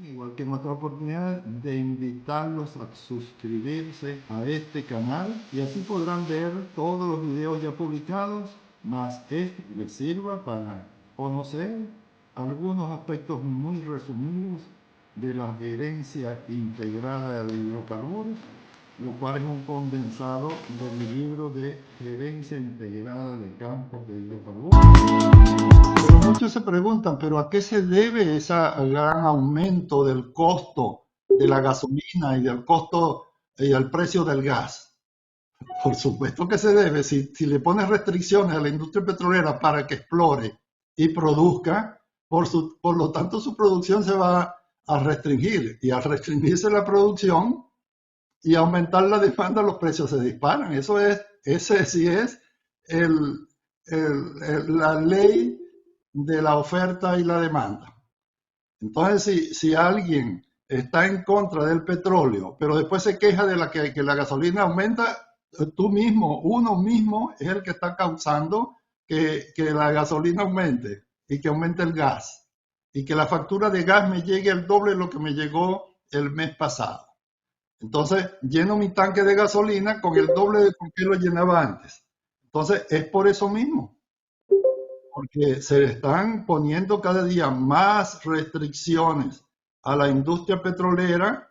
igual que en otra oportunidad, de invitarlos a suscribirse a este canal y así podrán ver todos los videos ya publicados, más este les sirva para conocer algunos aspectos muy resumidos de la gerencia integrada de hidrocarburos, lo cual es un condensado del libro de gerencia integrada de campos de hidrocarburos. Pero muchos se preguntan, ¿pero a qué se debe ese gran aumento del costo de la gasolina y del costo y el precio del gas? Por supuesto que se debe. Si le pones restricciones a la industria petrolera para que explore y produzca, por lo tanto su producción se va a restringir. Y al restringirse la producción y aumentar la demanda, los precios se disparan. Ese sí es la ley de la oferta y la demanda. Entonces, si alguien está en contra del petróleo, pero después se queja de que la gasolina aumenta, uno mismo es el que está causando que la gasolina aumente y que aumente el gas y que la factura de gas me llegue el doble de lo que me llegó el mes pasado. Entonces, lleno mi tanque de gasolina con el doble de con que lo llenaba antes. Entonces, es por eso mismo, porque se le están poniendo cada día más restricciones a la industria petrolera,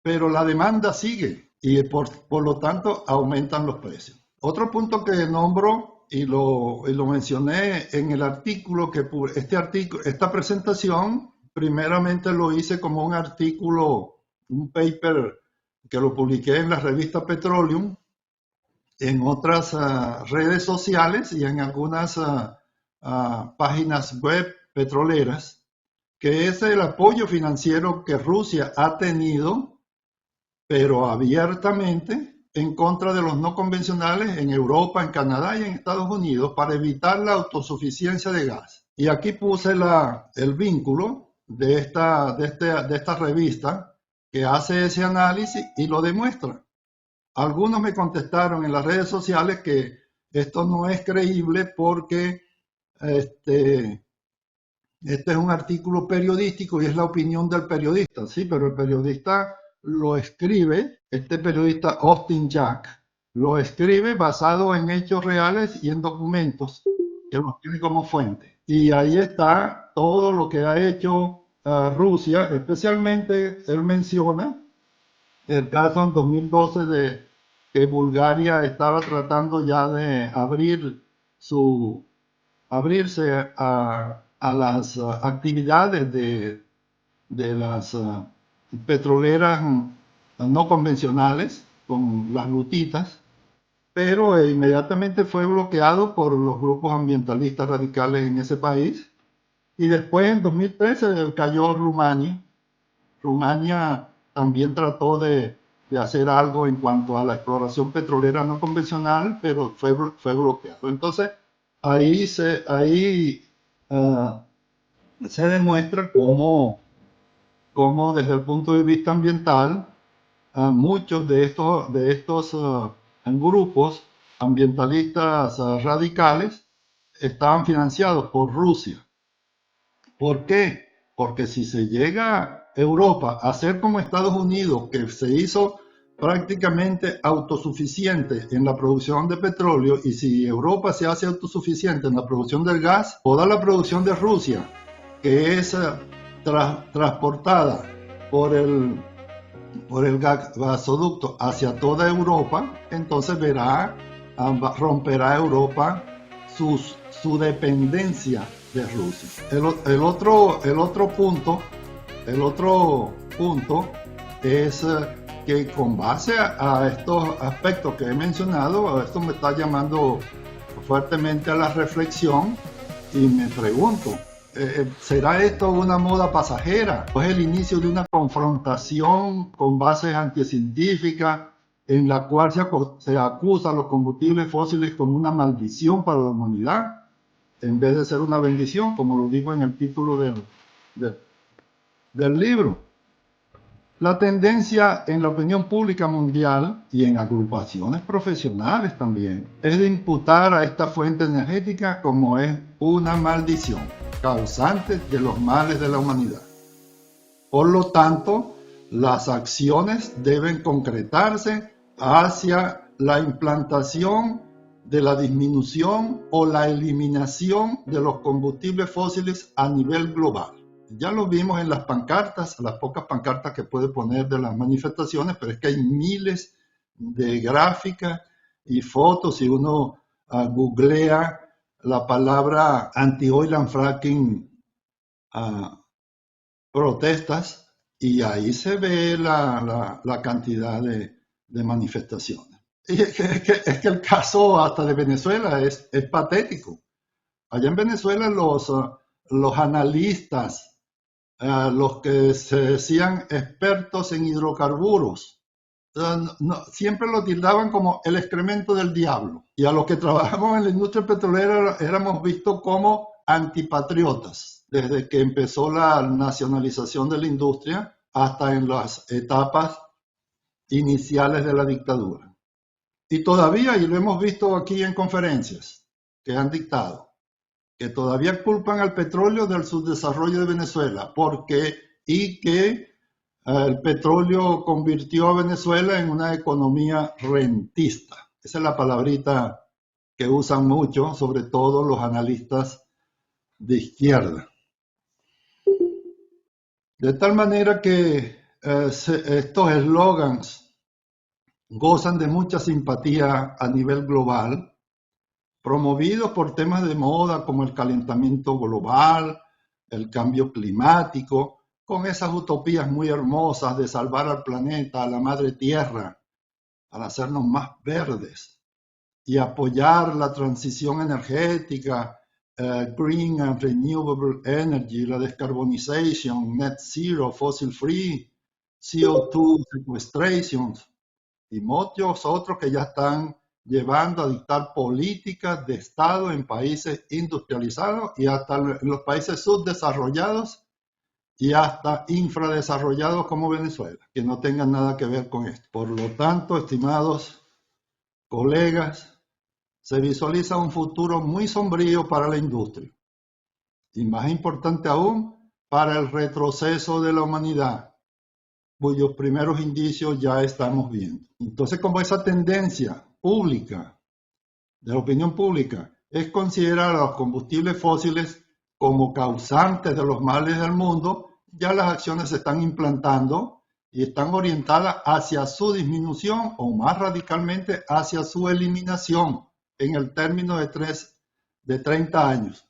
pero la demanda sigue y por lo tanto aumentan los precios. Otro punto que nombro y lo mencioné en el artículo esta presentación, primeramente lo hice como un artículo, un paper que lo publiqué en la revista Petroleum, en otras redes sociales y en algunas páginas web petroleras, que es el apoyo financiero que Rusia ha tenido, pero abiertamente, en contra de los no convencionales en Europa, en Canadá y en Estados Unidos para evitar la autosuficiencia de gas. Y aquí puse el vínculo de esta revista que hace ese análisis y lo demuestra. Algunos me contestaron en las redes sociales que esto no es creíble porque este es un artículo periodístico y es la opinión del periodista. Sí, pero el periodista lo escribe, este periodista Austin Jack, lo escribe basado en hechos reales y en documentos que los tiene como fuente. Y ahí está todo lo que ha hecho Rusia, especialmente él menciona el caso en 2012 de que Bulgaria estaba tratando ya de abrirse a las actividades de las petroleras no convencionales con las lutitas, pero inmediatamente fue bloqueado por los grupos ambientalistas radicales en ese país. Y después en 2013 cayó Rumania. Rumania también trató de hacer algo en cuanto a la exploración petrolera no convencional, pero fue bloqueado. Entonces, ahí se demuestra cómo desde el punto de vista ambiental, muchos de estos grupos ambientalistas radicales estaban financiados por Rusia. ¿Por qué? Porque si se llega a Europa a ser como Estados Unidos, que se hizo prácticamente autosuficiente en la producción de petróleo, y si Europa se hace autosuficiente en la producción del gas, toda la producción de Rusia, que es transportada por el gasoducto hacia toda Europa, entonces romperá Europa su dependencia de Rusia. El otro punto es que con base a estos aspectos que he mencionado, esto me está llamando fuertemente a la reflexión y me pregunto, ¿será esto una moda pasajera? ¿O es el inicio de una confrontación con bases anticientíficas en la cual se acusa a los combustibles fósiles como una maldición para la humanidad, en vez de ser una bendición, como lo digo en el título del libro? La tendencia en la opinión pública mundial y en agrupaciones profesionales también es de imputar a esta fuente energética como es una maldición, causante de los males de la humanidad. Por lo tanto, las acciones deben concretarse hacia la implantación de la disminución o la eliminación de los combustibles fósiles a nivel global. Ya lo vimos en las pancartas, las pocas pancartas que puede poner de las manifestaciones, pero es que hay miles de gráficas y fotos. Si uno googlea la palabra anti-oil and fracking protestas, y ahí se ve la cantidad de manifestaciones. Y es que el caso hasta de Venezuela es patético. Allá en Venezuela los analistas, los que se decían expertos en hidrocarburos, siempre lo tildaban como el excremento del diablo. Y a los que trabajamos en la industria petrolera éramos vistos como antipatriotas, desde que empezó la nacionalización de la industria hasta en las etapas iniciales de la dictadura. Y todavía, y lo hemos visto aquí en conferencias que han dictado, que todavía culpan al petróleo del subdesarrollo de Venezuela, y que el petróleo convirtió a Venezuela en una economía rentista. Esa es la palabrita que usan mucho, sobre todo los analistas de izquierda. De tal manera que estos eslogans gozan de mucha simpatía a nivel global, promovidos por temas de moda como el calentamiento global, el cambio climático, con esas utopías muy hermosas de salvar al planeta, a la madre tierra, para hacernos más verdes y apoyar la transición energética, green and renewable energy, la descarbonization, net zero, fossil free, CO2 sequestration y muchos otros que ya están llevando a dictar políticas de Estado en países industrializados y hasta en los países subdesarrollados y hasta infradesarrollados como Venezuela, que no tengan nada que ver con esto. Por lo tanto, estimados colegas, se visualiza un futuro muy sombrío para la industria y más importante aún, para el retroceso de la humanidad, cuyos primeros indicios ya estamos viendo. Entonces, como esa tendencia pública, de la opinión pública, es considerar a los combustibles fósiles como causantes de los males del mundo, ya las acciones se están implantando y están orientadas hacia su disminución o más radicalmente hacia su eliminación en el término de 30 años.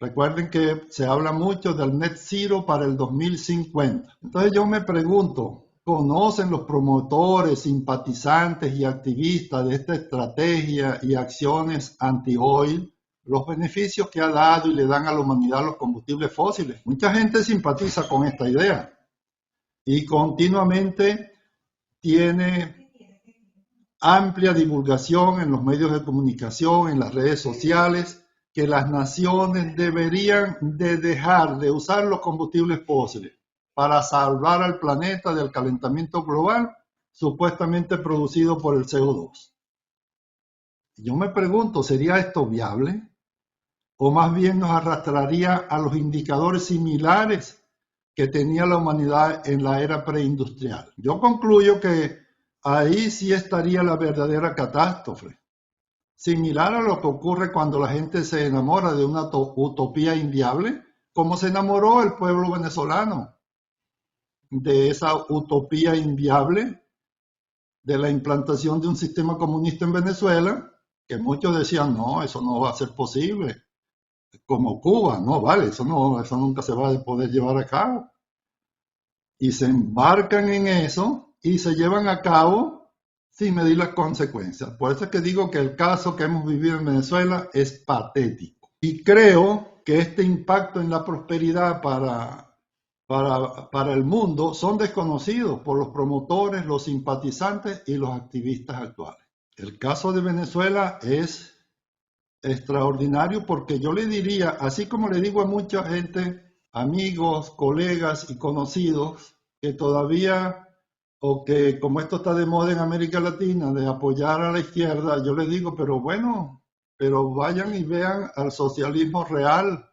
Recuerden que se habla mucho del net zero para el 2050. Entonces yo me pregunto, ¿conocen los promotores, simpatizantes y activistas de esta estrategia y acciones anti-oil los beneficios que ha dado y le dan a la humanidad los combustibles fósiles? Mucha gente simpatiza con esta idea y continuamente tiene amplia divulgación en los medios de comunicación, en las redes sociales, que las naciones deberían de dejar de usar los combustibles fósiles para salvar al planeta del calentamiento global supuestamente producido por el CO2. Yo me pregunto, ¿sería esto viable? ¿O más bien nos arrastraría a los indicadores similares que tenía la humanidad en la era preindustrial? Yo concluyo que ahí sí estaría la verdadera catástrofe, similar a lo que ocurre cuando la gente se enamora de una utopía inviable, como se enamoró el pueblo venezolano de esa utopía inviable de la implantación de un sistema comunista en Venezuela, que muchos decían, no, eso no va a ser posible, como Cuba, no, vale, eso nunca se va a poder llevar a cabo. Y se embarcan en eso y se llevan a cabo sin medir las consecuencias. Por eso es que digo que el caso que hemos vivido en Venezuela es patético. Y creo que este impacto en la prosperidad para el mundo son desconocidos por los promotores, los simpatizantes y los activistas actuales. El caso de Venezuela es extraordinario porque yo le diría, así como le digo a mucha gente, amigos, colegas y conocidos, que todavía, o que como esto está de moda en América Latina, de apoyar a la izquierda, yo les digo, pero bueno, pero vayan y vean al socialismo real,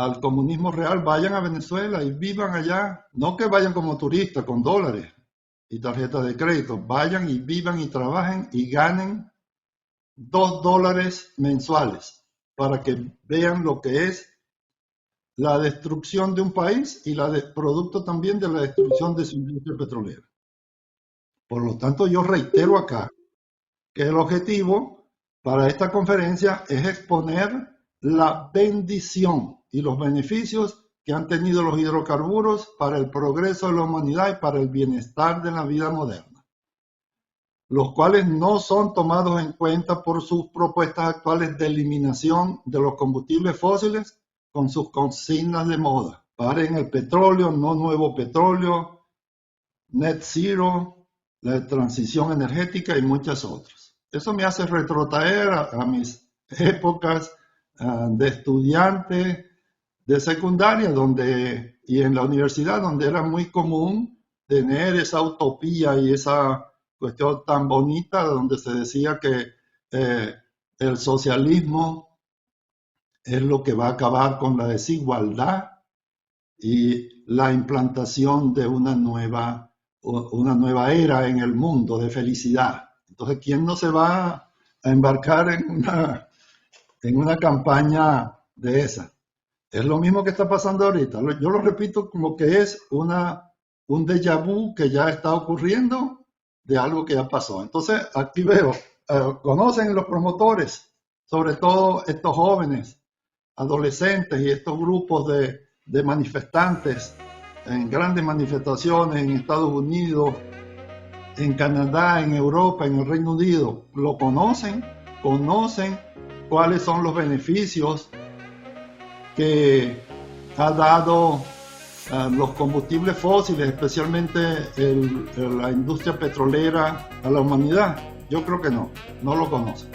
al comunismo real, vayan a Venezuela y vivan allá. No que vayan como turistas con dólares y tarjetas de crédito. Vayan y vivan y trabajen y ganen $2 mensuales para que vean lo que es la destrucción de un país y producto también de la destrucción de su industria petrolera. Por lo tanto, yo reitero acá que el objetivo para esta conferencia es exponer la bendición y los beneficios que han tenido los hidrocarburos para el progreso de la humanidad y para el bienestar de la vida moderna, los cuales no son tomados en cuenta por sus propuestas actuales de eliminación de los combustibles fósiles con sus consignas de moda. Paren el petróleo, no nuevo petróleo, net zero, la transición energética y muchas otras. Eso me hace retrotraer a mis épocas de estudiante de secundaria y en la universidad, donde era muy común tener esa utopía y esa cuestión tan bonita donde se decía que el socialismo es lo que va a acabar con la desigualdad y la implantación de una nueva era en el mundo de felicidad. Entonces, ¿quién no se va a embarcar en una campaña de esa? Es lo mismo que está pasando ahorita. Yo lo repito como que es un déjà vu que ya está ocurriendo de algo que ya pasó. Entonces, aquí veo, conocen los promotores, sobre todo estos jóvenes, adolescentes y estos grupos de manifestantes en grandes manifestaciones en Estados Unidos, en Canadá, en Europa, en el Reino Unido. Lo conocen cuáles son los beneficios que ha dado los combustibles fósiles, especialmente la industria petrolera, a la humanidad. Yo creo que no lo conocen.